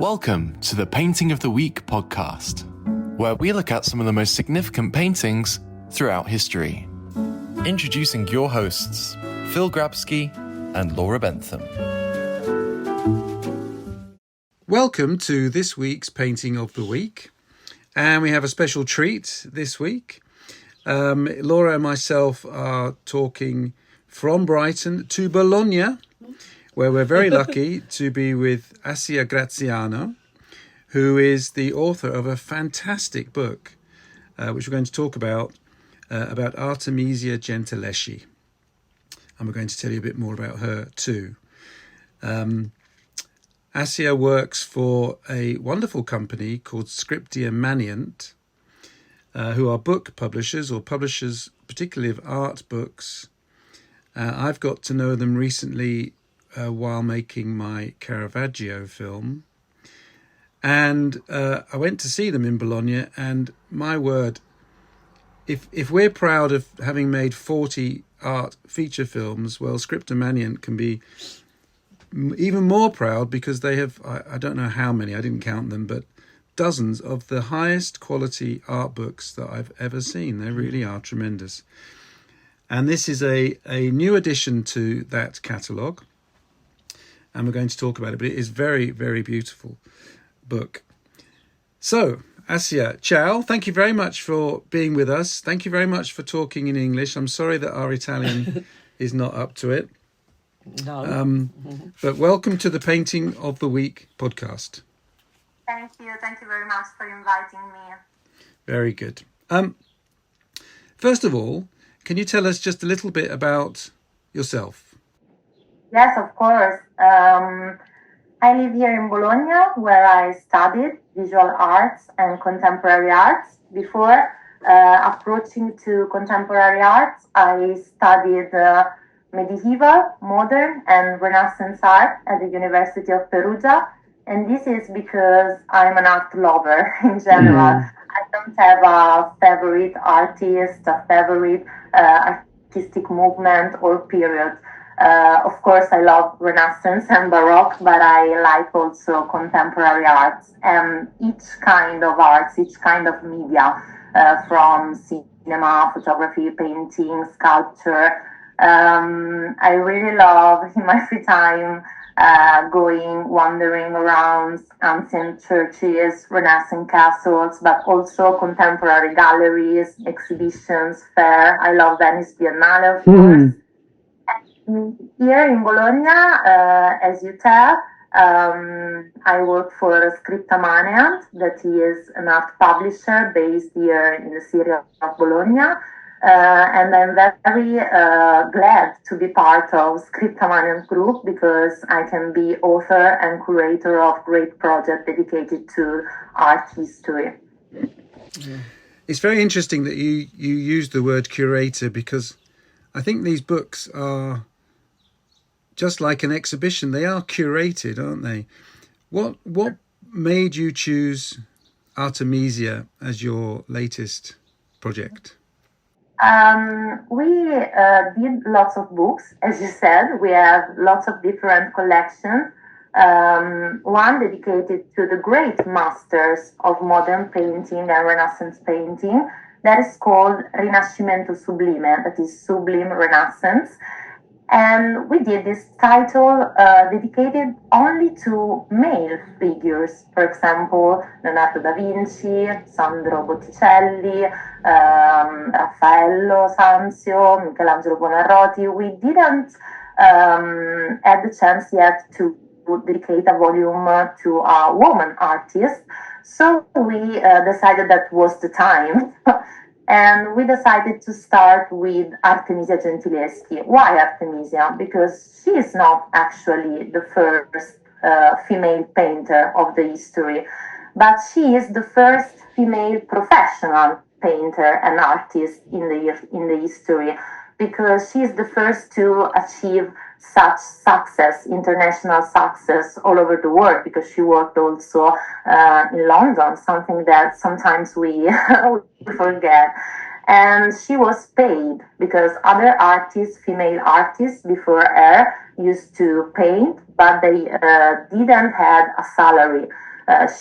Welcome to the Painting of the Week podcast, where we look at some of the most significant paintings throughout history. Introducing your hosts, Phil Grabsky and Laura Bentham. Welcome to this week's Painting of the Week. And we have a special treat this week. Laura and myself are talking from Brighton to Bologna, where we're very lucky to be with Asia Graziano, who is the author of a fantastic book, which we're going to talk about Artemesia Gentileschi. And we're going to tell you a bit more about her too. Asia works for a wonderful company called Scripta Maneant, who are book publishers or publishers particularly of art books. I've got to know them recently while making my Caravaggio film. And I went to see them in Bologna, and my word, if we're proud of having made 40 art feature films, well, Scripta Maneant can be even more proud because they have, I don't know how many, I didn't count them, but dozens of the highest quality art books that I've ever seen. They really are tremendous. And this is a new addition to that catalogue. And we're going to talk about it, but it is very, very beautiful book. So, Asia, ciao. Thank you very much for being with us. Thank you very much for talking in English. I'm sorry that our Italian is not up to it. No. But welcome to the Painting of the Week podcast. Thank you. Thank you very much for inviting me. Very good. First of all, can you tell us just a little bit about yourself? Yes, of course. I live here in Bologna, where I studied visual arts and contemporary arts. Before approaching to contemporary arts, I studied medieval, modern, and Renaissance art at the University of Perugia. And this is because I'm an art lover in general. I don't have a favorite artist, a favorite artistic movement or period. Of course, I love Renaissance and Baroque, but I like also contemporary arts and each kind of arts, each kind of media, from cinema, photography, painting, sculpture. I really love in my free time wandering around ancient churches, Renaissance castles, but also contemporary galleries, exhibitions, fair. I love Venice Biennale, of course. Here in Bologna, as you tell, I work for Scripta Maneant, that is an art publisher based here in the city of Bologna. And I'm very glad to be part of Scripta Maneant group because I can be author and curator of great projects dedicated to art history. It's very interesting that you use the word curator, because I think these books are just like an exhibition. They are curated, aren't they? What made you choose Artemesia as your latest project? We did lots of books, as you said. We have lots of different collections. One dedicated to the great masters of modern painting and Renaissance painting. That is called Rinascimento Sublime, that is Sublime Renaissance. And we did this title dedicated only to male figures. For example, Leonardo da Vinci, Sandro Botticelli, Raffaello Sanzio, Michelangelo Buonarroti. We didn't have the chance yet to dedicate a volume to a woman artist. So we decided that was the time. And we decided to start with Artemesia Gentileschi. Why Artemesia? Because she is not actually the first female painter of the history, but she is the first female professional painter and artist in the history, because she is the first to achieve such success, international success all over the world, because she worked also in London, something that sometimes we forget. And she was paid because other artists, female artists before her, used to paint, but they didn't have a salary.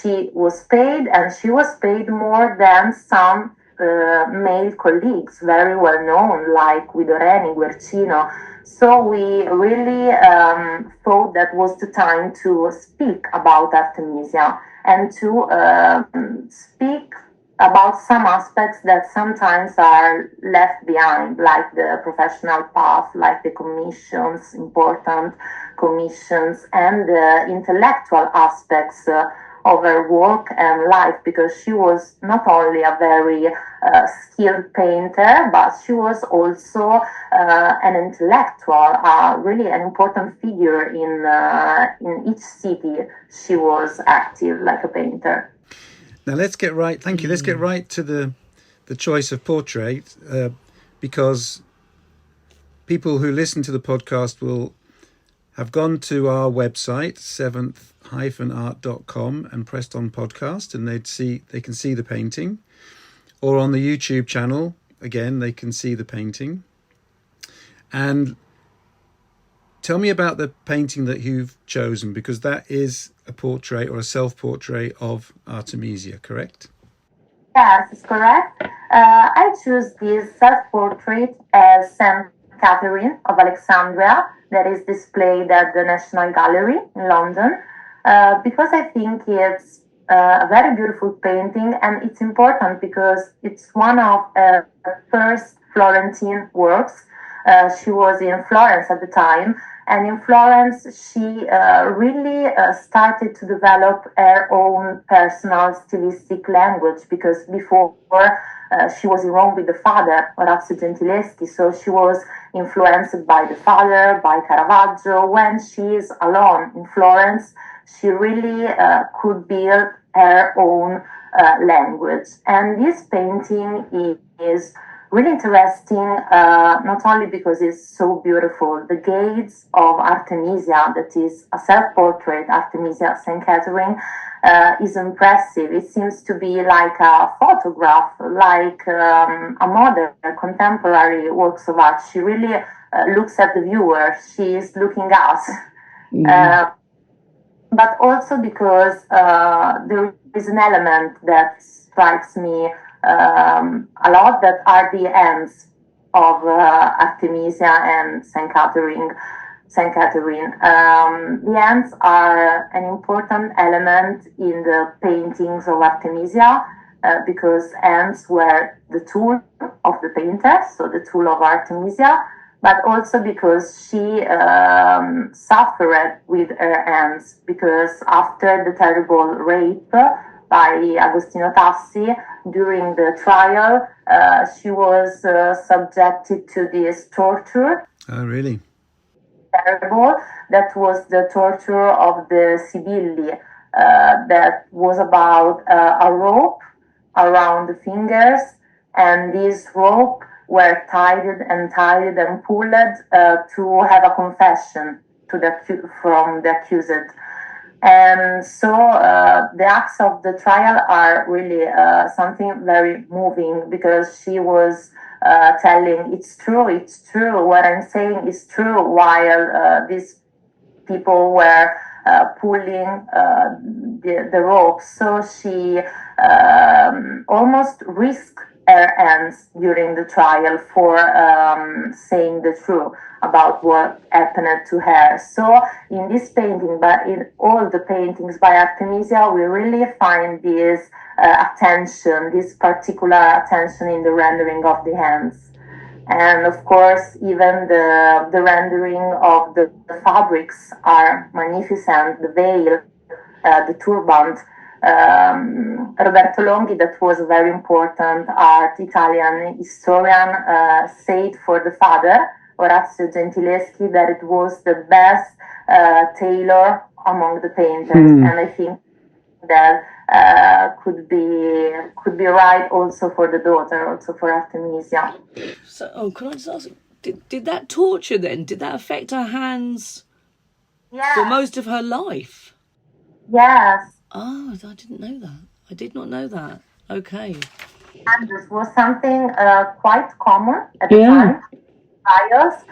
she was paid, and she was paid more than some male colleagues, very well known, like Guido Reni, Guercino. So we really thought that was the time to speak about Artemisia and to speak about some aspects that sometimes are left behind, like the professional path, like the commissions, important commissions, and the intellectual aspects of her work and life, because she was not only a very skilled painter, but she was also an intellectual, really an important figure in each city she was active like a painter. Now let's get right. Thank you. Let's get right to the choice of portrait, because people who listen to the podcast will have gone to our website, seventh-art.com, and pressed on podcast, and they can see the painting, or on the YouTube channel again they can see the painting. And tell me about the painting that you've chosen, because that is a portrait or a self-portrait of Artemisia, correct? Yes, it's correct. I choose this self-portrait as St. Catherine of Alexandria that is displayed at the National Gallery in London, because I think it's a very beautiful painting, and it's important because it's one of her first Florentine works. She was in Florence at the time, and in Florence she really started to develop her own personal stylistic language, because before she was in Rome with the father, Orazio Gentileschi, so she was influenced by the father, by Caravaggio. When she is alone in Florence, she really could build her own language. And this painting is really interesting, not only because it's so beautiful. The gaze of Artemisia, that is a self-portrait, Artemisia St. Catherine, is impressive. It seems to be like a photograph, like a modern, contemporary works of art. She really looks at the viewer. She is looking at us. But also because there is an element that strikes me a lot, that are the ends of Artemisia and St. Catherine. The ends are an important element in the paintings of Artemisia, because ends were the tool of the painter, so the tool of Artemisia, but also because she suffered with her hands, because after the terrible rape by Agostino Tassi during the trial, she was subjected to this torture. Oh, really? Terrible. That was the torture of the Sibilli, that was about a rope around the fingers, and this rope were tied and pulled to have a confession from the accused. And so the acts of the trial are really something very moving, because she was telling, it's true, what I'm saying is true, while these people were pulling the rope. So she almost risked her ends during the trial for saying the truth about what happened to her. So in this painting, but in all the paintings by Artemisia, we really find this attention, this particular attention in the rendering of the hands. And of course, even the rendering of the fabrics are magnificent, the veil, the turband. Roberto Longhi, that was a very important art Italian historian, said for the father, Orazio Gentileschi, that it was the best tailor among the painters. And I think that could be right also for the daughter, also for Artemisia. So, can I just ask, did that torture then? Did that affect her hands for most of her life? Yes. Oh, I didn't know that. I did not know that. Okay. And this was something quite common at the time. Trials.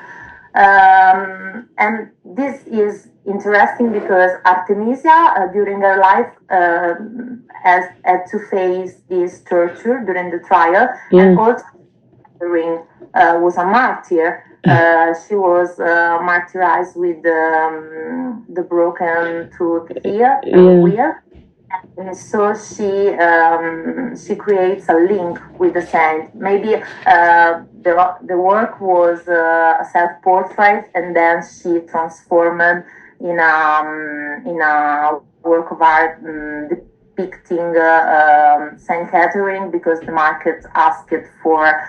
And this is interesting because Artemisia, during her life, has had to face this torture during the trial, and also was a martyr. She was martyrized with the broken tooth here, wheel. And so she creates a link with the saint. Maybe the work was a self-portrait, and then she transformed in a work of art depicting Saint Catherine, because the market asked for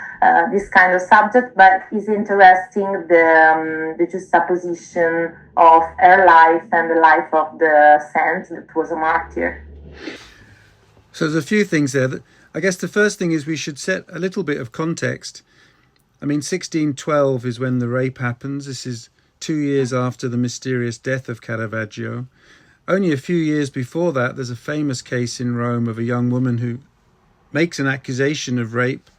this kind of subject. But it's interesting the juxtaposition of her life and the life of the saint that was a martyr. So there's a few things there. I guess the first thing is we should set a little bit of context. I mean, 1612 is when the rape happens. This is 2 years after the mysterious death of Caravaggio. Only a few years before that, there's a famous case in Rome of a young woman who makes an accusation of rape,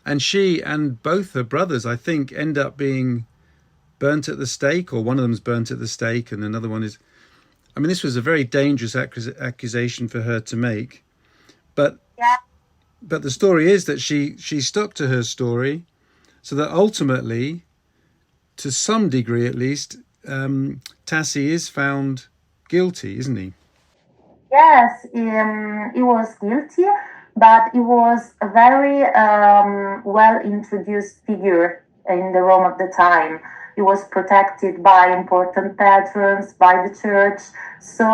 and she and both her brothers, I think, end up being burnt at the stake, or one of them's burnt at the stake and another one is... I mean, this was a very dangerous accusation for her to make. But the story is that she stuck to her story, so that ultimately, to some degree at least, Tassi is found guilty, isn't he? Yes, he was guilty, but he was a very well-introduced figure in the Rome of the time. He was protected by important patrons, by the church. So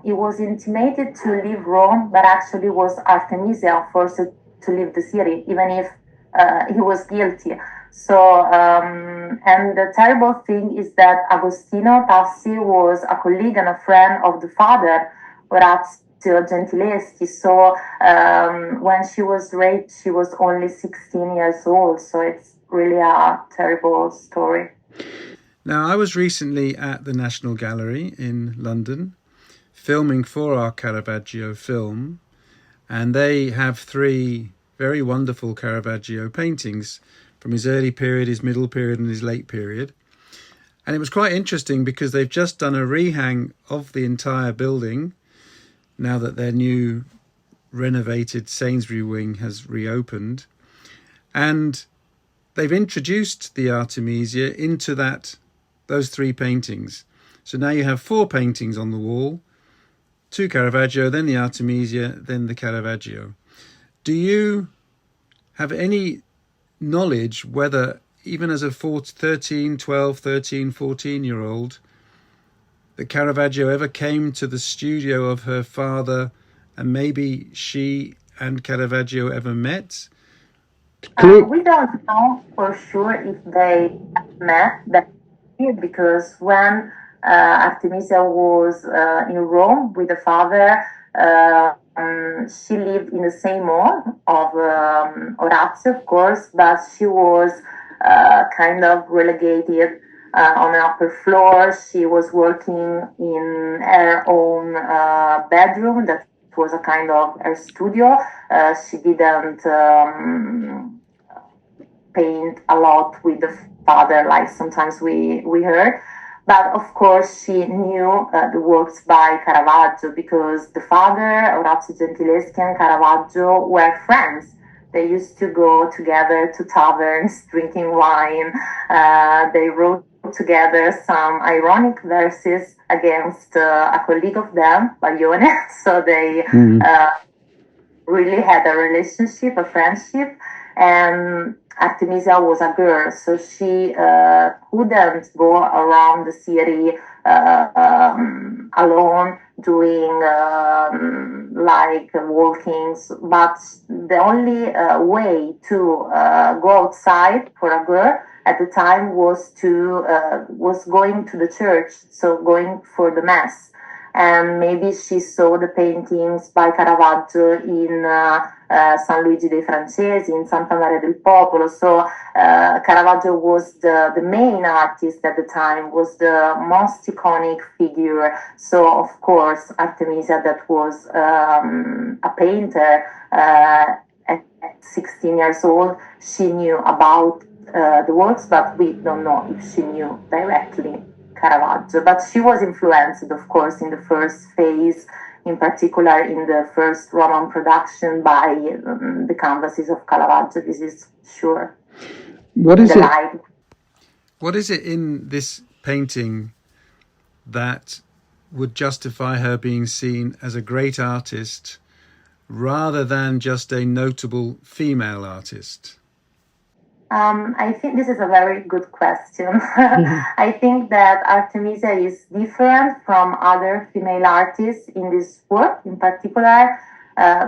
he was intimated to leave Rome, but actually was Artemisia forced to leave the city, even if he was guilty. So, and the terrible thing is that Agostino Tassi was a colleague and a friend of the father, Orazio Gentileschi. So when she was raped, she was only 16 years old. So it's really a terrible story. Now, I was recently at the National Gallery in London filming for our Caravaggio film, and they have 3 very wonderful Caravaggio paintings from his early period, his middle period and his late period. And it was quite interesting because they've just done a rehang of the entire building now that their new renovated Sainsbury wing has reopened. And they've introduced the Artemisia into those 3 paintings. So now you have 4 paintings on the wall, 2 Caravaggio, then the Artemisia, then the Caravaggio. Do you have any knowledge whether, even as a 14-year-old, that Caravaggio ever came to the studio of her father, and maybe she and Caravaggio ever met? We don't know for sure if they met that year, because when Artemisia was in Rome with the father, she lived in the same hall of Orazio, of course, but she was kind of relegated on an upper floor. She was working in her own bedroom that was a kind of her studio. She didn't paint a lot with the father, like sometimes we heard. But of course, she knew the works by Caravaggio, because the father, Orazio Gentileschi, and Caravaggio were friends. They used to go together to taverns, drinking wine. They wrote together some ironic verses against a colleague of them, Baglione. So they really had a relationship, a friendship. And Artemisia was a girl, so she couldn't go around the city alone doing like walkings. But the only way to go outside for a girl at the time was going to the church, so going for the mass. And maybe she saw the paintings by Caravaggio in San Luigi dei Francesi, in Santa Maria del Popolo. So Caravaggio was the main artist at the time, was the most iconic figure. So of course, Artemisia, that was a painter at 16 years old, she knew about the works, but we don't know if she knew directly Caravaggio. But she was influenced, of course, in the first phase, in particular in the first Roman production, by the canvases of Caravaggio. This is sure. What is it? What is it in this painting that would justify her being seen as a great artist rather than just a notable female artist? I think this is a very good question. I think that Artemisia is different from other female artists in this work, in particular,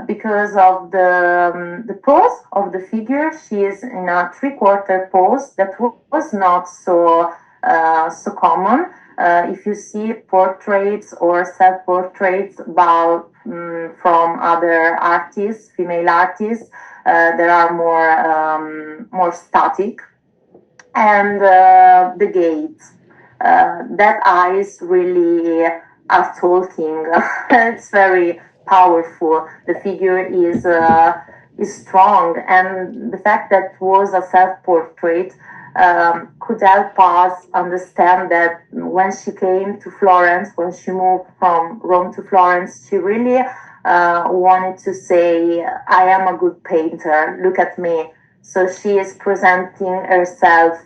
because of the pose of the figure. She is in a three-quarter pose that was not so common. If you see portraits or self-portraits about from other artists, female artists, there are more static, and the gaze, that eyes really are talking. It's very powerful. The figure is strong, and the fact that it was a self-portrait could help us understand that when she came to Florence, when she moved from Rome to Florence, she really wanted to say, I am a good painter, look at me. So she is presenting herself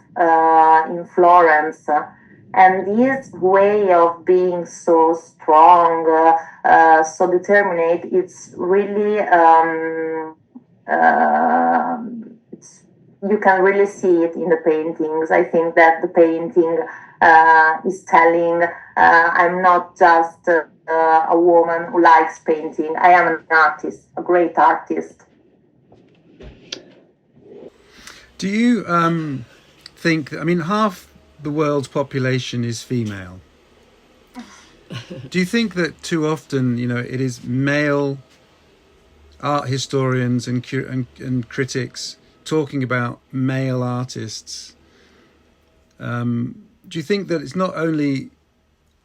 in Florence. And this way of being so strong, so determined, it's really, you can really see it in the paintings. I think that the painting is telling, I'm not just a woman who likes painting. I am an artist, a great artist. Do you think, I mean, half the world's population is female. Do you think that too often, it is male art historians and critics talking about male artists? Do you think that it's not only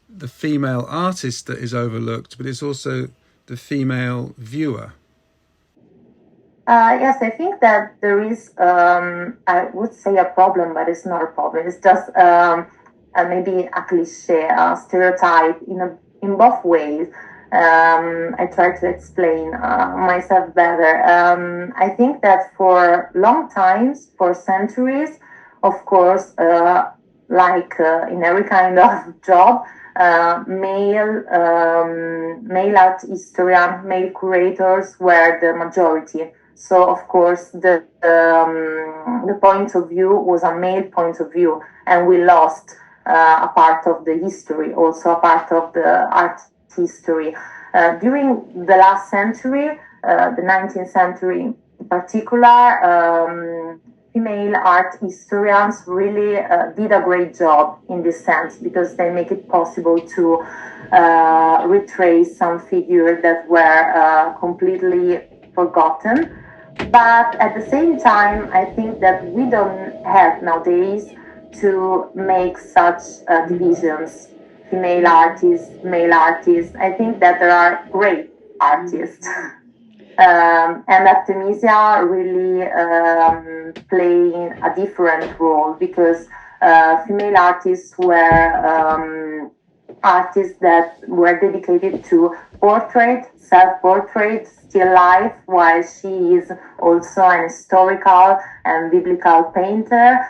the female artist that is overlooked, but it's also the female viewer? Yes, I think that there is, I would say a problem, but it's not a problem. It's just maybe a cliche, a stereotype in both ways. I try to explain myself better. I think that for long times, for centuries, of course, like in every kind of job, male art historian, male curators were the majority. So, of course, the point of view was a male point of view, and we lost a part of the history, also a part of the art history. During the last century, the 19th century in particular, female art historians really did a great job in this sense, because they make it possible to retrace some figures that were completely forgotten. But at the same time, I think that we don't have nowadays to make such divisions. Female artists, male artists. I think that there are great artists. And Artemisia really playing a different role, because female artists were artists that were dedicated to portrait, self-portrait, still life, while she is also an historical and biblical painter.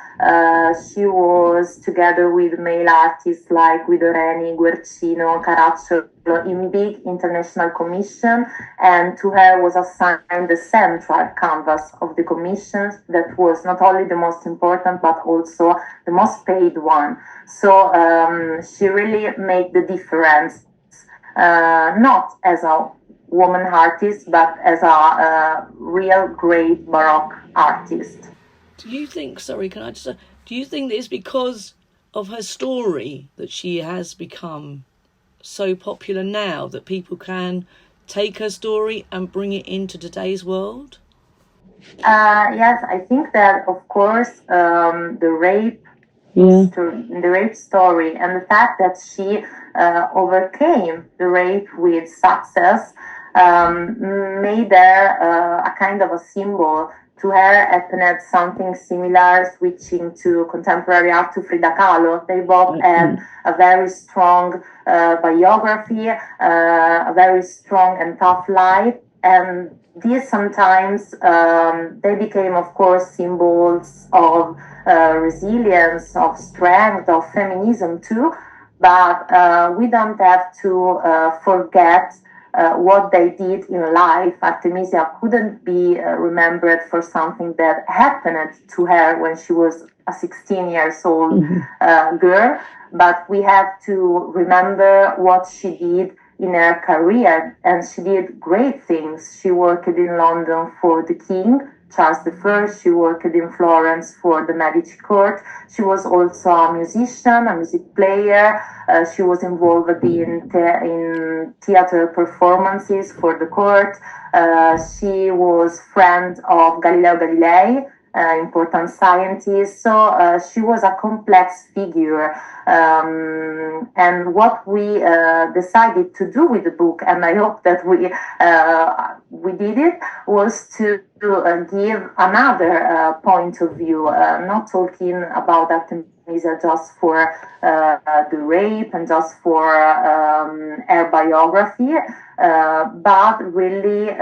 She was together with male artists like Guido Reni, Guercino, Caracciolo in big international commission, and to her was assigned the central canvas of the commissions that was not only the most important but also the most paid one. So she really made the difference, not as a woman artist, but as a real great Baroque artist. Do you think, do you think that it's because of her story that she has become so popular now, that people can take her story and bring it into today's world? Yes, I think that, of course, the rape story and the fact that she overcame the rape with success made her a kind of a symbol to her happened something similar, switching to contemporary art to Frida Kahlo. They both had a very strong biography, a very strong and tough life, and these sometimes they became, of course, symbols of resilience, of strength, of feminism too. But we don't have to forget what they did in life. Artemisia couldn't be remembered for something that happened to her when she was a 16 years old girl, but we have to remember what she did in her career, and she did great things. She worked in London for the King, Charles I. She worked in Florence for the Medici court. She was also a musician, a music player. She was involved in theater performances for the court. She was friend of Galileo Galilei, important scientist. So she was a complex figure. And what we decided to do with the book, and I hope that we did it, was to give another point of view, not talking about Artemisia just for the rape and just for her biography, but really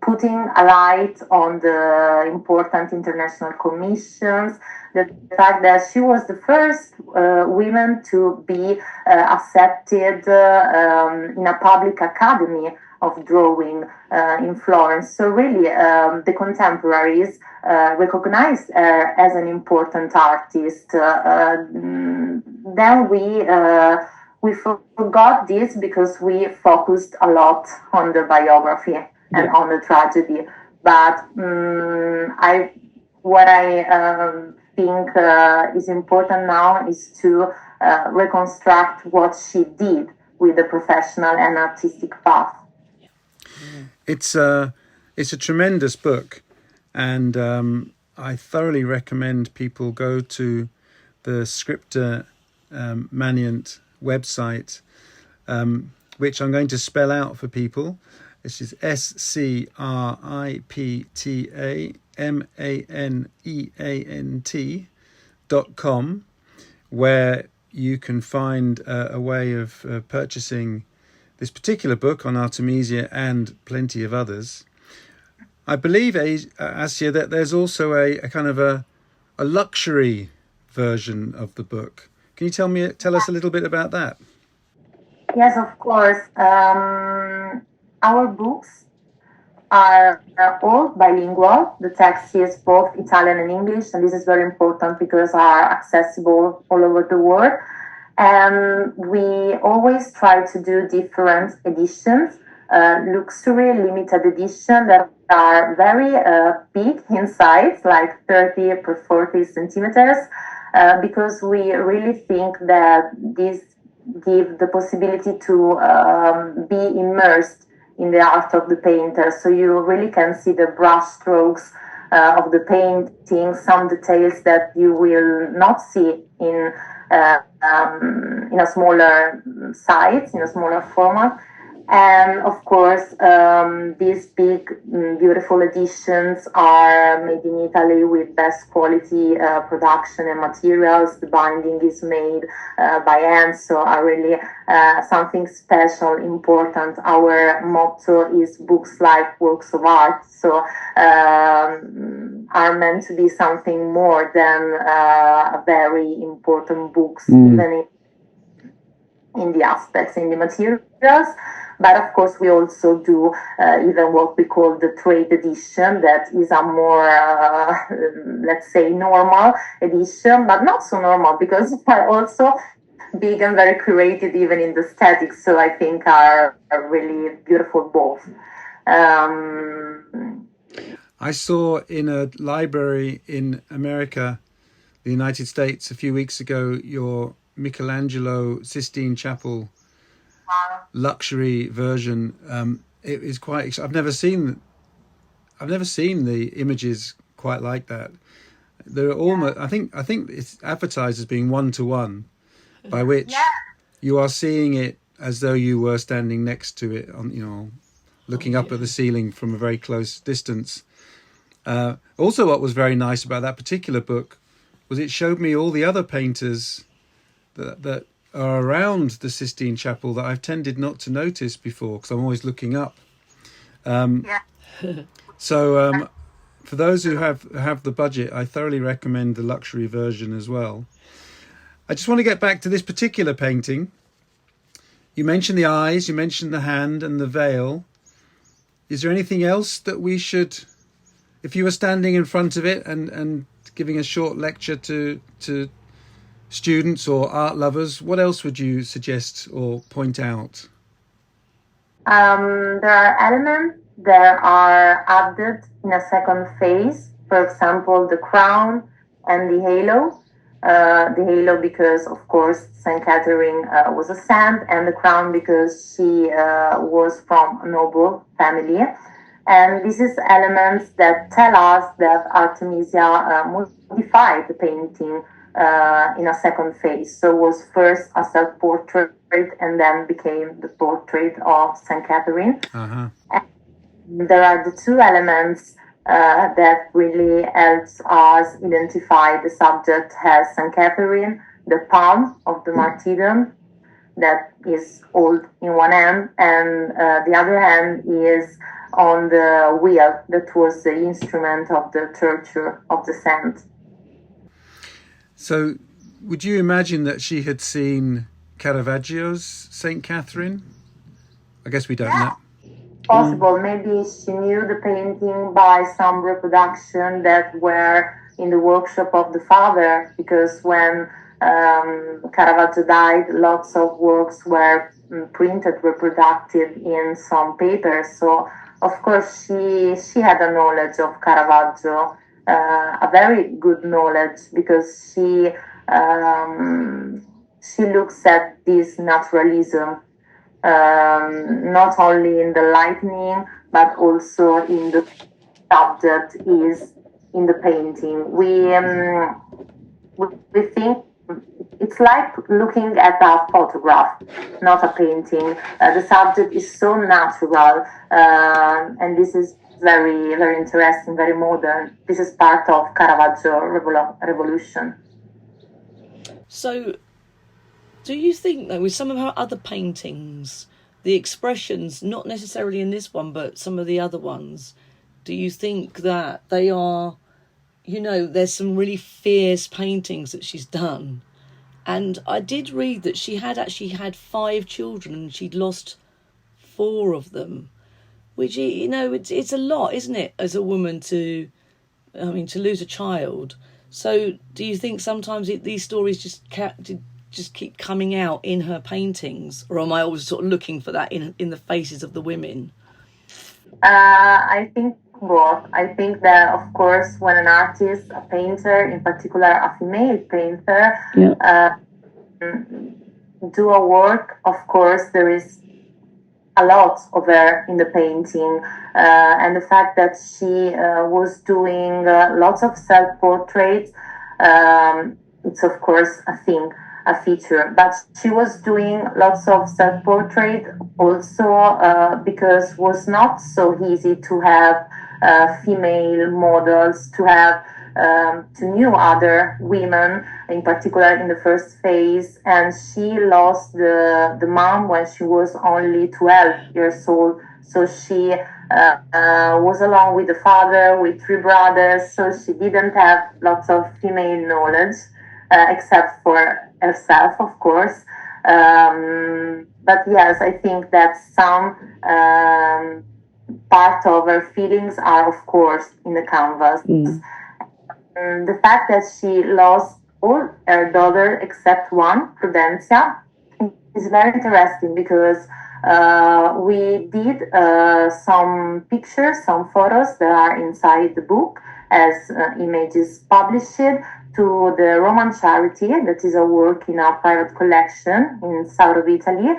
putting a light on the important international commissions, the fact that she was the first woman to be accepted in a public academy of drawing in Florence. So really, the contemporaries recognized her as an important artist. Then we forgot this because we focused a lot on the biography and on the tragedy. But what I think is important now is to reconstruct what she did with the professional and artistic path. It's a tremendous book, and I thoroughly recommend people go to the Scripta Maneant website, which I'm going to spell out for people. This is scriptamaneant.com, where you can find a way of purchasing this particular book on Artemisia and plenty of others. I believe, Asia, that there's also a kind of a luxury version of the book. Can you tell us a little bit about that? Yes, of course. Our books are all bilingual. The text is both Italian and English, and this is very important because are accessible all over the world. And we always try to do different editions, luxury limited edition that are very big in size, like 30 per 40 centimeters, because we really think that this gives the possibility to be immersed in the art of the painter. So you really can see the brush strokes of the painting, some details that you will not see in a smaller size, in a smaller format. And of course, these big, beautiful editions are made in Italy with best quality production and materials. The binding is made by hand, so are really something special, important. Our motto is books like works of art, so are meant to be something more than very important books, even in the aspects, in the materials. But of course, we also do even what we call the trade edition, that is a more, let's say, normal edition, but not so normal because are also big and very curated even in the aesthetics. So I think are really beautiful both. I saw in a library in America, the United States, a few weeks ago, your Michelangelo Sistine Chapel luxury version. It is quite. I've never seen the images quite like that. They're almost. I think it's advertised as being 1-to-1, by which you are seeing it as though you were standing next to it on looking up at the ceiling from a very close distance. Also, what was very nice about that particular book was it showed me all the other painters that are around the Sistine Chapel that I've tended not to notice before because I'm always looking up. So for those who have the budget, I thoroughly recommend the luxury version as well. I just want to get back to this particular painting. You mentioned the eyes, you mentioned the hand and the veil. Is there anything else that we should, if you were standing in front of it and giving a short lecture to students or art lovers, what else would you suggest or point out? There are elements that are added in a second phase. For example, the crown and the halo. The halo because, of course, Saint Catherine was a saint, and the crown because she was from a noble family. And this is elements that tell us that Artemisia modified the painting in a second phase. So it was first a self-portrait and then became the portrait of Saint Catherine. Uh-huh. And there are the two elements that really helps us identify the subject as Saint Catherine, the palm of the martyrdom that is held in one hand, and the other hand is on the wheel that was the instrument of the torture of the saint. So would you imagine that she had seen Caravaggio's Saint Catherine? I guess we don't know. Possible. Maybe she knew the painting by some reproduction that were in the workshop of the father, because when Caravaggio died, lots of works were printed, reproduced in some papers. So, of course, she had a knowledge of Caravaggio, a very good knowledge, because she looks at this naturalism. Not only in the lightning, but also in the subject is in the painting. We think it's like looking at a photograph, not a painting. The subject is so natural, and this is very, very interesting, very modern. This is part of Caravaggio revolution. So, do you think, though, with some of her other paintings, the expressions, not necessarily in this one, but some of the other ones, do you think that they are, there's some really fierce paintings that she's done? And I did read that she had actually had 5 children and she'd lost 4 of them, which, it's a lot, isn't it, as a woman to lose a child. So do you think sometimes these stories just keep coming out in her paintings, or am I always sort of looking for that in the faces of the women? I think both. I think that, of course, when an artist, a painter, in particular a female painter, do a work, of course, there is a lot of her in the painting, and the fact that she was doing lots of self-portraits, it's of course a feature, but she was doing lots of self-portrait also because it was not so easy to have female models, to have to knew other women, in particular in the first phase, and she lost the mom when she was only 12 years old, so she was alone with the father, with 3 brothers, so she didn't have lots of female knowledge, except for herself, of course. But yes, I think that some part of her feelings are, of course, in the canvas. The fact that she lost all her daughters except one, Prudencia, is very interesting because we did some pictures, some photos that are inside the book as images published to the Roman Charity, that is a work in our private collection in south of Italy.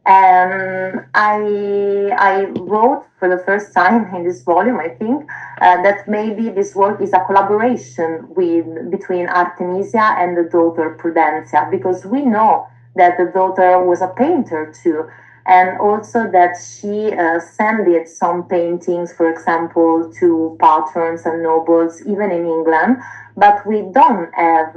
And I wrote for the first time in this volume, I think, that maybe this work is a collaboration between Artemisia and the daughter Prudencia, because we know that the daughter was a painter too. and also that she sent some paintings, for example, to patrons and nobles, even in England. But we don't have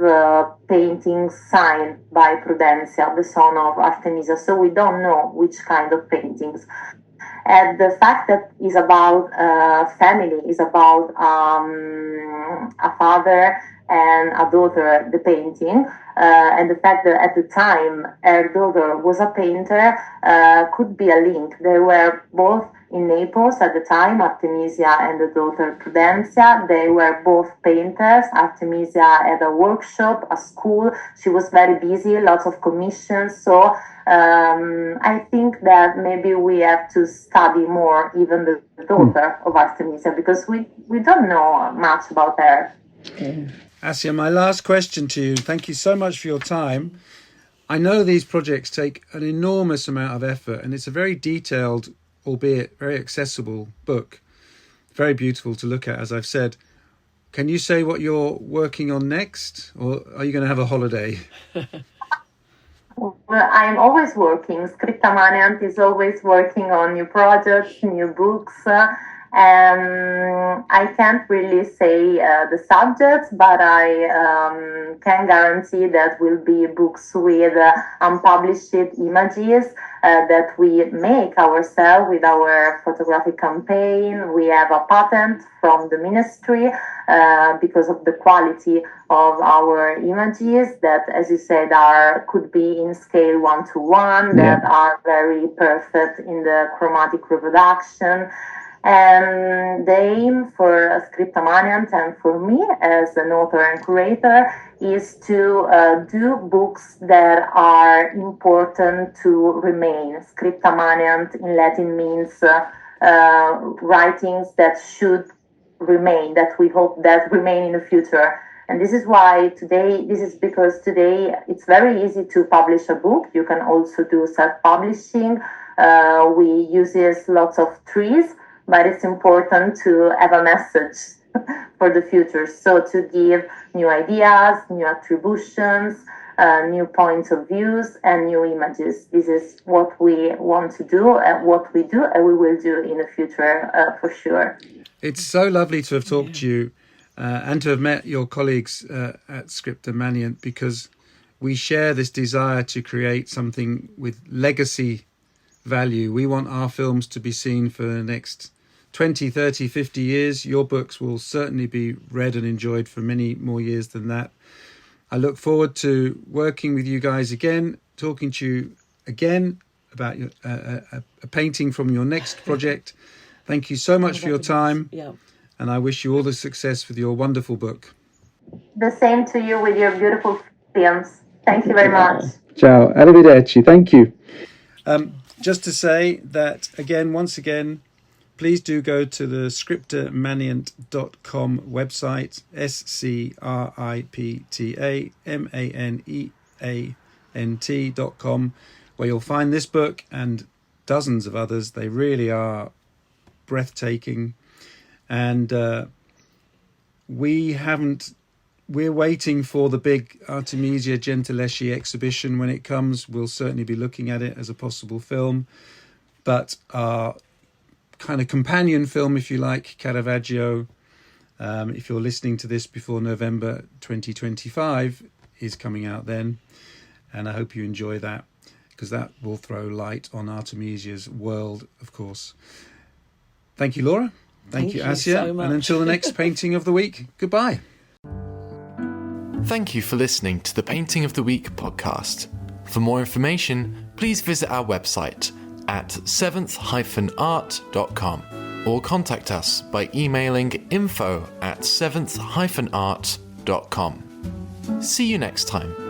paintings signed by Prudencia, the son of Artemisia, so we don't know which kind of paintings. And the fact that is about family, is about a father and a daughter, the painting, and the fact that at the time her daughter was a painter could be a link. They were both in Naples at the time, Artemisia and the daughter Prudencia. They were both painters. Artemisia had a workshop, a school. She was very busy, lots of commissions. So I think that maybe we have to study more even the daughter of Artemisia, because we don't know much about her. Asia, my last question to you. Thank you so much for your time. I know these projects take an enormous amount of effort, and it's a very detailed, albeit very accessible book. Very beautiful to look at, as I've said. Can you say what you're working on next, or are you going to have a holiday? Well, I'm always working. Scripta Maneant is always working on new projects, new books. I can't really say the subjects, but I can guarantee that will be books with unpublished images that we make ourselves with our photographic campaign. We have a patent from the ministry because of the quality of our images that, as you said, could be in scale 1:1, that are very perfect in the chromatic reproduction. And the aim for Scripta Maneant and for me as an author and curator is to do books that are important to remain. Scripta Maneant in Latin means writings that should remain, that we hope that remain in the future. And this is why because today it's very easy to publish a book. You can also do self-publishing. We use lots of trees, but it's important to have a message for the future. So to give new ideas, new attributions, new points of views, and new images. This is what we want to do, and what we do, and we will do in the future for sure. It's so lovely to have talked to you and to have met your colleagues at Scripta Maneant, because we share this desire to create something with legacy value. We want our films to be seen for the next 20, 30, 50 years. Your books will certainly be read and enjoyed for many more years than that. I look forward to working with you guys again, talking to you again about a painting from your next project. Thank you so much for your time. And I wish you all the success with your wonderful book. The same to you with your beautiful films. Thank you very much. Ciao. Arrivederci. Thank you. Just to say that, once again, please do go to the scriptamaneant.com website, scriptamaneant.com, where you'll find this book and dozens of others. They really are breathtaking. And we're waiting for the big Artemesia Gentileschi exhibition. When it comes, we'll certainly be looking at it as a possible film. But our kind of companion film, if you like, Caravaggio, if you're listening to this before November 2025, is coming out then. And I hope you enjoy that, because that will throw light on Artemesia's world, of course. Thank you, Laura. Thank you, Asia. So much. And until the next painting of the week, goodbye. Thank you for listening to the Painting of the Week podcast. For more information, please visit our website at seventh-art.com or contact us by emailing info@seventh-art.com. See you next time.